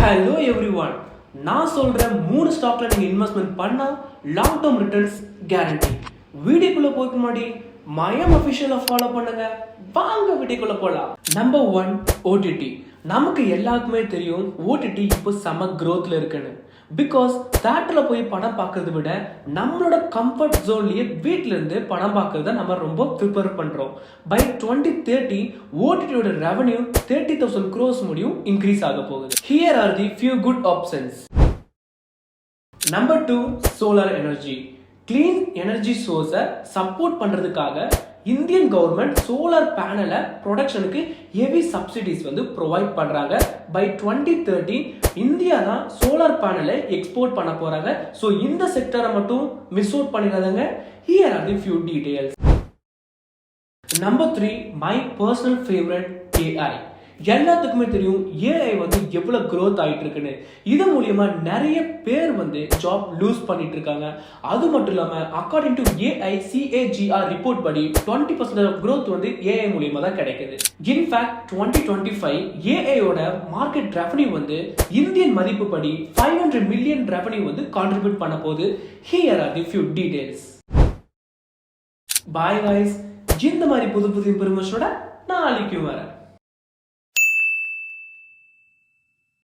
Hello every one, நான் சொல்கிற 3 ஸ்டாக்ல நீங்கள் இன்வெஸ்ட்மெண்ட் பண்ணால் லாங் டேர்ம் ரிட்டர்ன்ஸ் கேரண்டி. வீடியோக்குள்ளே போய்க்கு முன்னாடி மயம் அஃபிஷியலை ஃபாலோ பண்ணுங்க. வாங்க வீடியோக்குள்ளே போகலாம். Number 1, OTT. நமக்கு எல்லாருக்குமே தெரியும் ஓடிடி இப்போ செம க்ரோத்தில் இருக்குன்னு. பிகாஸ் தேட்டரில் போய் படம் பார்க்கறத விட நம்மளோட கம்ஃபர்ட் ஜோன்லேயே வீட்டிலேருந்து படம் பார்க்கறத நம்ம ரொம்ப ப்ரிப்பேர் பண்ணுறோம். பை 2030 ஓடிடியோட ரெவன்யூ 30,000 crores முடியும் இன்க்ரீஸ் ஆக போகுது. Here are the few good options. Number 2, solar energy. Clean energy சோர்ஸை சப்போர்ட் பண்ணுறதுக்காக இந்தியன் கவர்மெண்ட் சோலார் பேனலை ப்ரொடக்ஷனுக்கு ஹெவி சப்சிடிஸ் ப்ரொவைட் பண்ணுறாங்க. பை 2030 இந்தியா தான் சோலார் பேனலை எக்ஸ்போர்ட் பண்ண போகிறாங்க. ஸோ இந்த செக்டரை மட்டும் மிஸ் அவுட் பண்ணிடாதங்க. Here are the few details. Number 3, my personal favourite, AI. எல்லாத்துக்குமே தெரியும் ஏஐ எவ்வளோ க்ரோத் ஆகிட்டு இருக்குன்னு. இது மூலியமா நிறைய பேர் ஜாப் லூஸ் பண்ணிட்டு இருக்காங்க. அது மட்டும் இல்லாமல் according to AI CAGR report படி 20% ஆஃப் க்ரோத் ஏஐ மூலியமா தான் கிடைக்குது. இன்ஃபேக்ட் 2025 ஏஐயோட மார்க்கெட் ரெவன்யூ இந்தியன் மதிப்பு படி 500 மில்லியன் ரெவன்யூ கான்ட்ரிபியூட் பண்ண போகுது. Here are the few details. Bye guys. இந்த மாதிரி புது புது இன்ஃபர்மேஷனோட நாளைக்கு வரேன்.